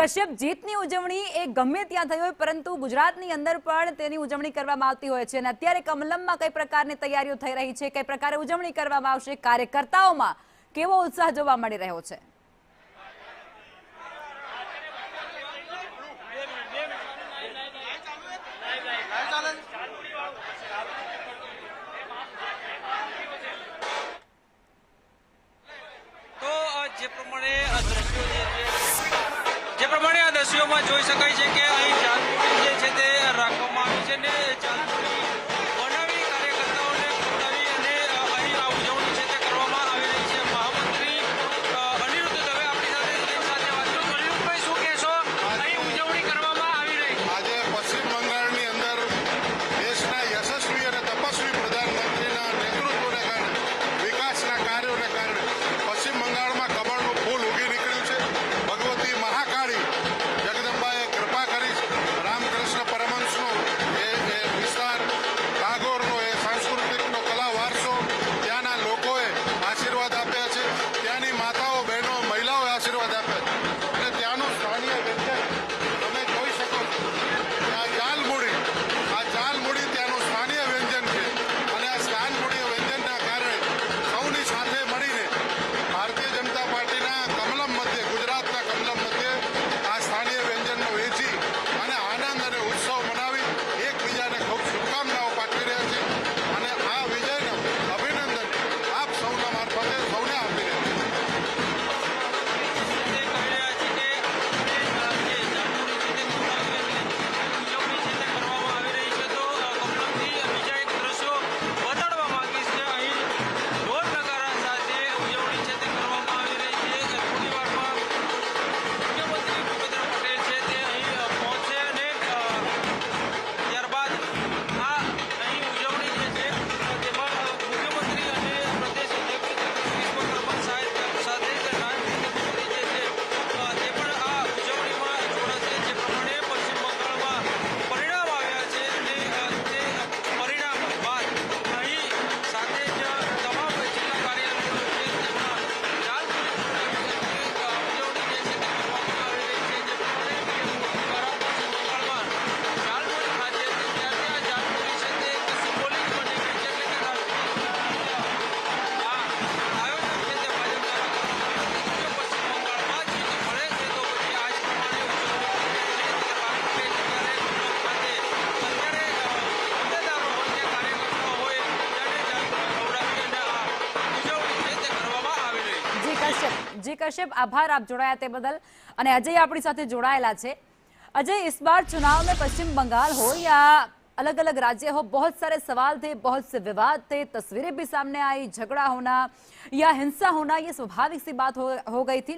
કશ્યપ, જીતની ઉજવણી એ ગમે ત્યાં થઈ હોય, પરંતુ ગુજરાતની અંદર પણ તેની ઉજવણી કરવામાં આવતી હોય છે અને અત્યારે કમલમમાં કઈ પ્રકારની તૈયારીઓ થઈ રહી છે, કઈ પ્રકારે ઉજવણી કરવામાં આવશે, કાર્યકર્તાઓમાં કેવો ઉત્સાહ જોવા મળી રહ્યો છે? જે પ્રમાણે આ દ્રશ્યોમાં જોઈ શકાય છે કે અહીં જાનપુરી જે છે તે રાખવામાં આવી છે ને જાનપુરી બનાવી કાર્યકર્તાઓને ખવડાવી અને અહીં આ ઉજવણી છે તે કરવામાં આવી રહી છે। મહામંત્રી અનિરુદ્ધ દવે આપણી સાથે વાત કરો। અનિરુદ્ધભાઈ, શું કહેશો? અહીં ઉજવણી કરવામાં આવી રહી છે। આજે પશ્ચિમ બંગાળની અંદર દેશના યશસ્વી અને તપસ્વી પ્રધાનમંત્રીના નેતૃત્વને કારણે વિકાસના કાર્યોને કારણે પશ્ચિમ બંગાળમાં કમળનું ફૂલ ઉગી નીકળ્યું છે। ભગવતી મહાકાળી જગદંબાએ કૃપા કરી છે। રામકૃષ્ણ પરમહંસનો એ વિસ્તાર, ટાગોરનો એ સાંસ્કૃતિકનો કલા વારસો, ત્યાંના લોકોએ આશીર્વાદ આપ્યા છે, ત્યાંની માતાઓ, બહેનો, મહિલાઓએ આશીર્વાદ આપ્યા છે અને ત્યાંનું સ્થાનીય વ્યંજન તમે જોઈ શકો છો। આ જાલમુડી ત્યાંનું સ્થાનીય વ્યંજન છે અને આ સ્થાનીય વ્યંજનના કારણે સૌની સાથે મળીને ભારતીય જનતા પાર્ટીના કમલમ મધ્યે, ગુજરાતના કમલમ મધ્યે આ સ્થાનીય વ્યંજનનો વેચી અને આનંદ અને ઉત્સવ મનાવી એકબીજાને ખૂબ શુભકામનાઓ પાઠવી રહ્યા છે અને આ વિજયનો અભિનંદન આપ સૌના મારફતે સૌને આપી રહ્યા છે। જી कश्यप, आभार आप जोड़ाया ते बदल। અને અજય આપણી સાથે જોડાયેલા છે। अजय, इस बार चुनाव में पश्चिम बंगाल हो या अलग अलग राज्य हो, बहुत सारे सवाल थे, बहुत से विवाद थे, तस्वीरें भी सामने आई, झगड़ा होना या हिंसा होना ये स्वाभाविक सी बात हो गई थी।